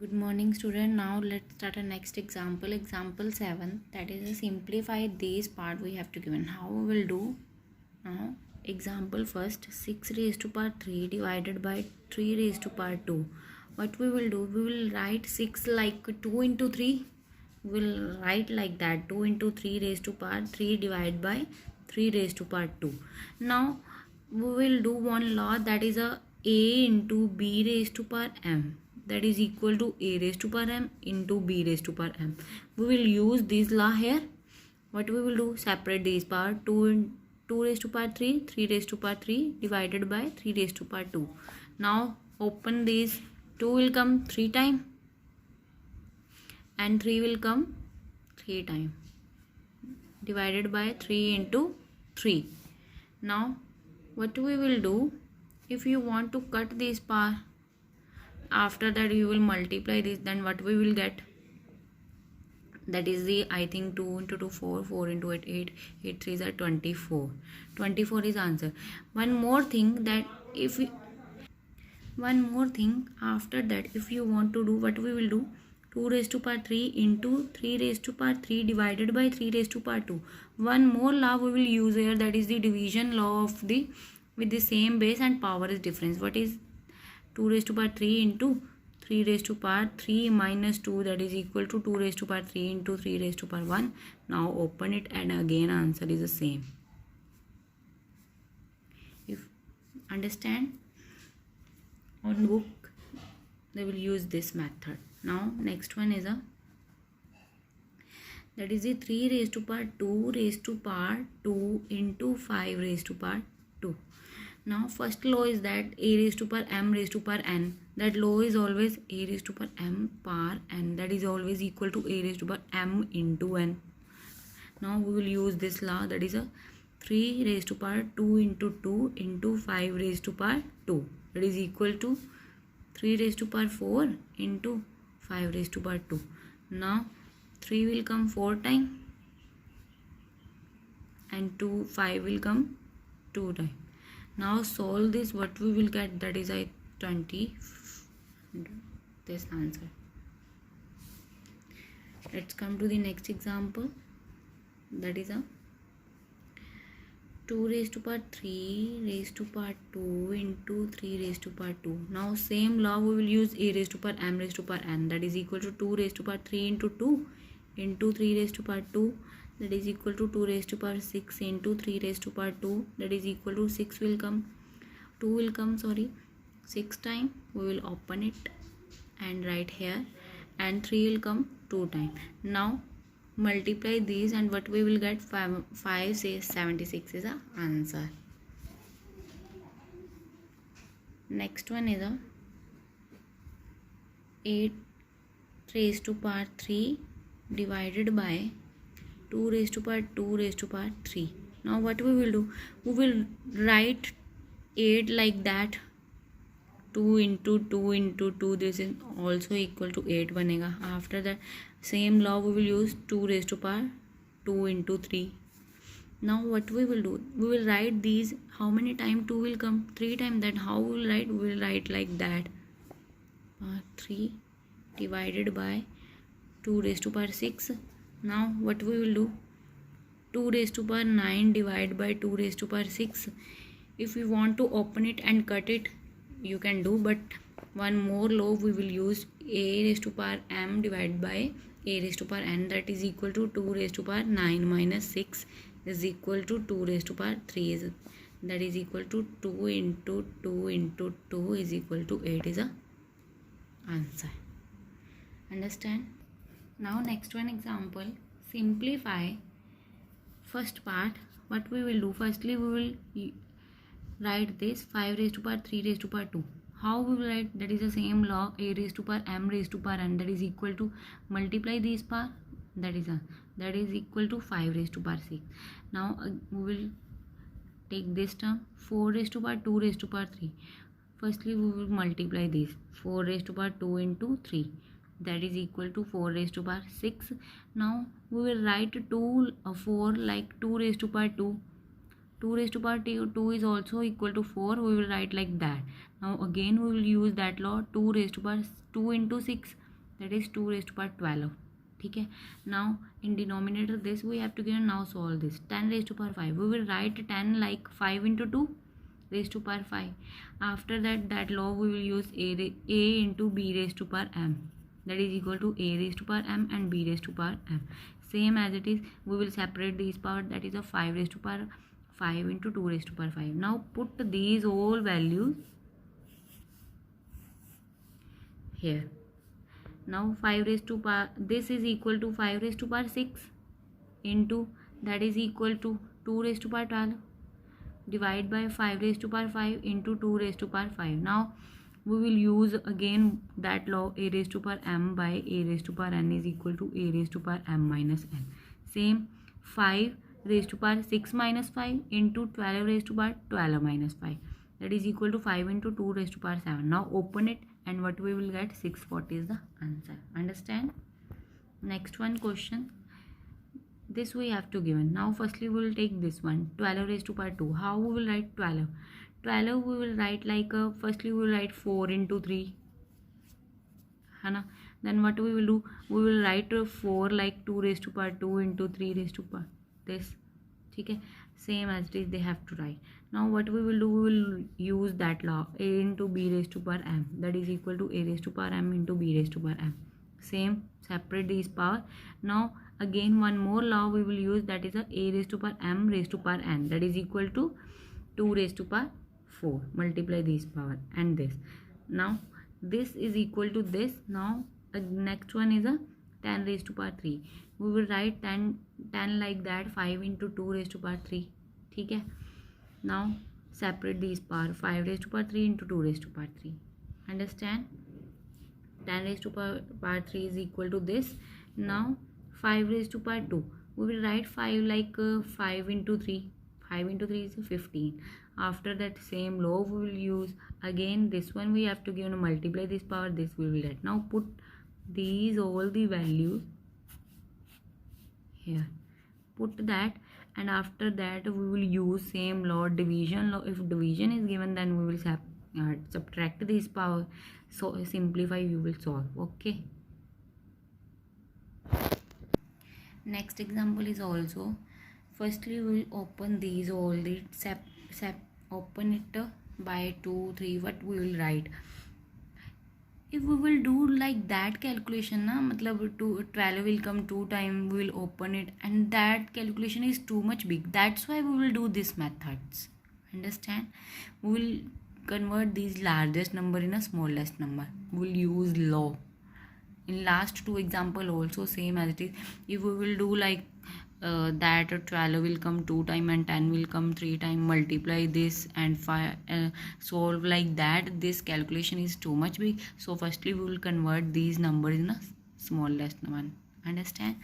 Good morning student. Now let's start our next example. Example 7, that is a simplify this part we have to given. How we will do now? Example first, 6 raised to power 3 divided by 3 raised to power 2. What we will do? We will write 6 like 2 into 3. We will write like that, 2 into 3 raised to power 3 divided by 3 raised to power 2. Now we will do one law, that is a into b raised to power m, that is equal to a raised to power m into b raised to power m. We will use this law here. What we will do? Separate this power, 2 raised to power 3, 3 raised to power 3 divided by 3 raised to power 2. Now open this, 2 will come 3 times and 3 will come 3 times, divided by 3 into 3. Now what we will do? If you want to cut this power, after that you will multiply this, then what we will get? That is the, I think 2 into 2 4, 4 into 8 8, 8 3s are 24. 24 is answer. One more thing, that if we, one more thing after that, if you want to do, what we will do? 2 raised to power 3 into 3 raised to power 3 divided by 3 raised to power 2. One more law we will use here, that is the division law of the with the same base and power is difference. What is 2 raised to power 3 into 3 raised to power 3 minus 2, that is equal to 2 raised to power 3 into 3 raised to power 1. Now open it and again answer is the same. If understand, on book they will use this method. Now next one is that is the 3 raised to power 2 raised to power 2 into 5 raised to power 2. Now first law is that a raised to power m raised to power n. That law is always a raised to power m power n, that is always equal to a raised to power m into n. Now we will use this law, that is a 3 raised to power 2 into 2 into 5 raised to power 2, that is equal to 3 raised to power 4 into 5 raised to power 2. Now 3 will come 4 times and 5 will come 2 times. Now solve this, what we will get? That is 20, this answer. Let's come to the next example, that is 2 raised to power 3 raised to power 2 into 3 raised to power 2. Now same law we will use, a raised to power m raised to power n, that is equal to 2 raised to power 3 into 2 into 3 raised to power 2, that is equal to 2 raised to power 6 into 3 raised to power 2, that is equal to 6 will come, 2 will come, 6 times. We will open it and write here, and 3 will come 2 times. Now multiply these and what we will get? 5 says 76 is the answer. Next one is 8 raised to power 3 divided by 2 raised to power 2 raised to power 3. Now what we will do? We will write 8 like that, 2 into 2 into 2, this is also equal to 8 banega. After that same law we will use, 2 raised to power 2 into 3. Now what we will do? We will write these, how many times 2 will come? 3 times. Then how we will write? We will write like that, 3 divided by 2 raised to power 6. Now what we will do? 2 raised to power 9 divided by 2 raised to power 6. If you want to open it and cut it, you can do, but one more law we will use, a raised to power m divided by a raised to power n, that is equal to 2 raised to power 9 minus 6 is equal to 2 raised to power 3, that is equal to 2 into 2 into 2 is equal to 8 is the answer. Understand? Now next one example, simplify first part. What we will do? Firstly we will write this 5 raised to power 3 raised to power 2. How we will write? That is the same law, a raised to power m raised to power n, that is equal to, multiply this power, that is equal to 5 raised to power 6. Now we will take this term, 4 raised to power 2 raised to power 3. Firstly we will multiply this, 4 raised to power 2 into 3, that is equal to 4 raised to power 6. Now we will write 4 like 2 raised to power 2. 2 raised to power 2 is also equal to 4. We will write like that. Now again we will use that law, 2 raised to power 2 into 6. that is 2 raised to power 12. ठीक है. Now in denominator this we have to give, now solve this. 10 raised to power 5, we will write 10 like 5 into 2 raised to power 5. After that law we will use a into b raised to power m, that is equal to a raised to power m and b raised to power m. Same as it is, we will separate these power, that is a 5 raised to power 5 into 2 raised to power 5. Now put these all values here. Now 5 raised to power, this is equal to 5 raised to power 6 into, that is equal to 2 raised to power 12, divide by 5 raised to power 5 into 2 raised to power 5. Now we will use again that law, a raised to power m by a raised to power n is equal to a raised to power m minus n. Same 5 raised to power 6 minus 5 into 12 raised to power 12 minus 5, that is equal to 5 into 2 raised to power 7. Now open it and what we will get, 640 is the answer. Understand? Next one question, this we have to given. Now firstly we will take this one, 12 raised to power 2. How we will write 12? 12 we will write like firstly we will write 4 into 3 है ना. Then what we will do, we will write 4 like 2 raised to power 2 into 3 raised to power this. ठीक है. Same as it is they have to write. Now what we will do, we will use that law, a into b raised to power m, that is equal to a raised to power m into b raised to power m. Same, separate these power. Now again one more law we will use, that is a raised to power m raised to power n, that is equal to 2 raised to power 4. Multiply these power and this. Now this is equal to this. Now next one is a 10 raised to power 3. We will write 10 like that, 5 into 2 raised to power 3. ठीक है. Now separate these power, 5 raised to power 3 into 2 raised to power 3. Understand? 10 raised to power 3 is equal to this. Now 5 raised to power 2, we will write 5 like 5 into 3. 5 into 3 is 15. After that same law we will use again, this one we have to give, multiply this power, this we will get. Now put these all the values here, put that, and after that we will use same law, division law. If division is given, then we will subtract this power, so simplify, you will solve. Okay. Next example is also, firstly we will open these all the open it by 2 3. What we will write, if we will do like that calculation na, matlab 12 will come 2 times, we will open it, and that calculation is too much big. That's why we will do this methods. Understand? We will convert these largest number in a smallest number. We will use law. In last 2 example also same as it is. If we will do like that 12 will come 2 times and 10 will come 3 times, multiply this and solve like that, this calculation is too much big. So firstly we will convert these numbers in a smallest one. Understand?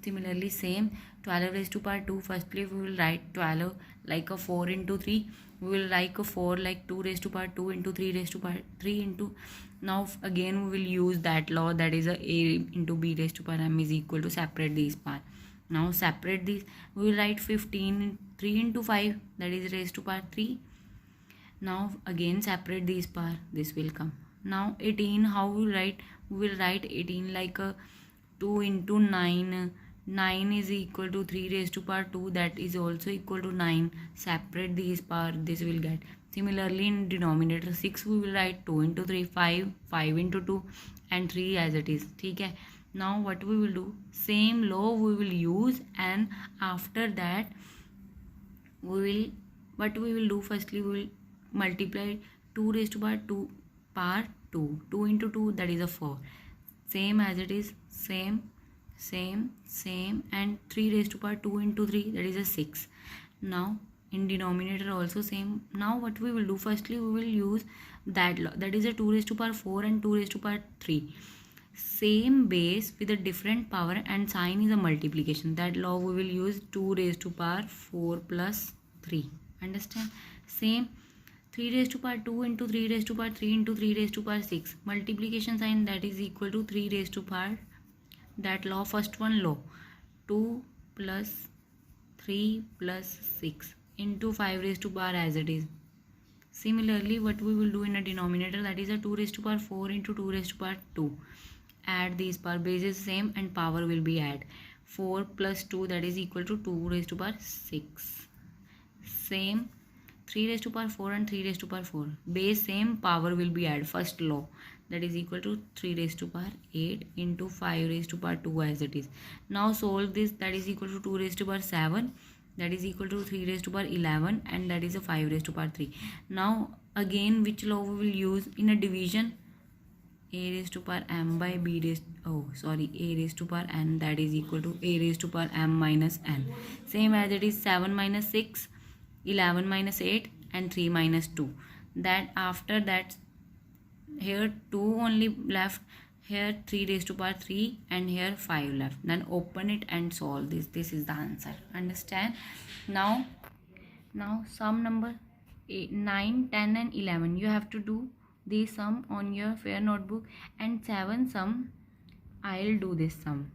Similarly same, 12 raised to power 2, firstly we will write 12 like a 4 into 3. We will write a 4 like 2 raised to power 2 into 3 raised to power 3 into. Now again we will use that law, that is a into b raised to power m is equal to, separate these power. Now separate these, we will write 15 3 into 5, that is raised to power 3. Now again separate these power, this will come. Now 18, how we will write, we will write 18 like a 2 into 9. 9 is equal to 3 raised to power 2, that is also equal to 9. Separate these power, this will get. Similarly in denominator 6 we will write 2 into 3 5, 5 into 2 and 3 as it is. ठीक है. Now what we will do, same law we will use, and after that we will, what we will do, firstly we will multiply 2 raised to power 2 power 2. 2 into 2, that is a 4. Same as it is, same, and 3 raised to power 2 into 3, that is a 6. Now in denominator also same. Now what we will do, firstly we will use that law, that is a 2 raised to power 4 and 2 raised to power 3. Same base with a different power and sign is a multiplication. That law we will use, 2 raised to power 4 plus 3. Understand? Same, 3 raised to power 2 into 3 raised to power 3 into 3 raised to power 6. Multiplication sign, that is equal to 3 raised to power, that law, first one law, 2 plus 3 plus 6 into 5 raised to power as it is. Similarly what we will do in a denominator, that is a 2 raised to power 4 into 2 raised to power 2. add these power, base is same and power will be add. 4 plus 2 that is equal to 2 raised to power 6. Same 3 raised to power 4 and 3 raised to power 4. Base same, power will be add. First law, that is equal to 3 raised to power 8 into 5 raised to power 2 as it is. Now solve this, that is equal to 2 raised to power 7, that is equal to 3 raised to power 11, and that is a 5 raised to power 3. Now again which law we will use in a division? A raised to power m by b raised, a raised to power n, that is equal to a raised to power m minus n. Same as it is 7 minus 6, 11 minus 8 and 3 minus 2. That after that here 2 only left, here 3 raised to power 3 and here 5 left. Then open it and solve this. This is the answer. Understand? Now sum number 8, 9, 10 and 11. You have to do this sum on your fair notebook, and 7 sum I'll do this sum.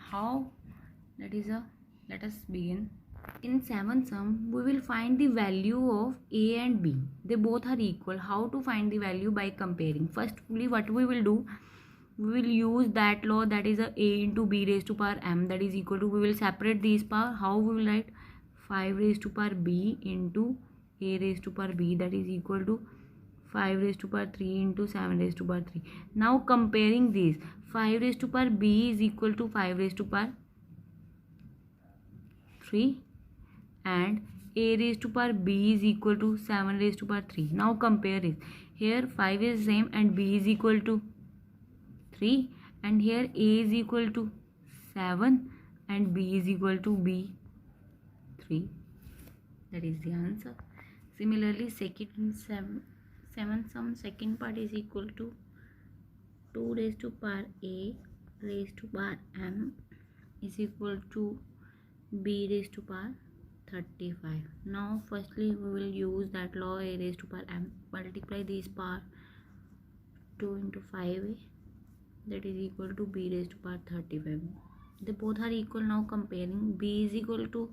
How? That is a, let us begin. In 7 sum, we will find the value of a and b. They both are equal. How to find the value? By comparing. Firstly, what we will do? We will use that law, that is a into b raised to power m, that is equal to, we will separate these power. How we will write? 5 raised to power b into a raised to power b, that is equal to 5 raised to power 3 into 7 raised to power 3. Now comparing these, 5 raised to power b is equal to 5 raised to power 3 and a raised to power b is equal to 7 raised to power 3. Now compare it. Here 5 is same and b is equal to 3, and here a is equal to 7 and b is equal to b 3. That is the answer. Similarly, second 7 sum, second part is equal to 2 raised to power a raised to power m is equal to b raised to power 35. Now firstly we will use that law, a raised to power m, multiply these power 2 into 5a, that is equal to b raised to power 35. They both are equal. Now comparing, b is equal to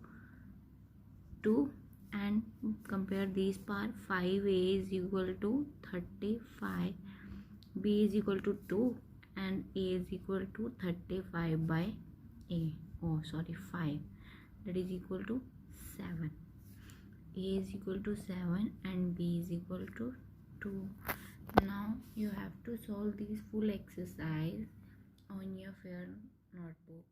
2 and compare these power, 5a is equal to 35, b is equal to 2 and a is equal to 35 by 5, that is equal to 7. A is equal to 7 and b is equal to 2. Now you have to solve this full exercise on your fair notebook.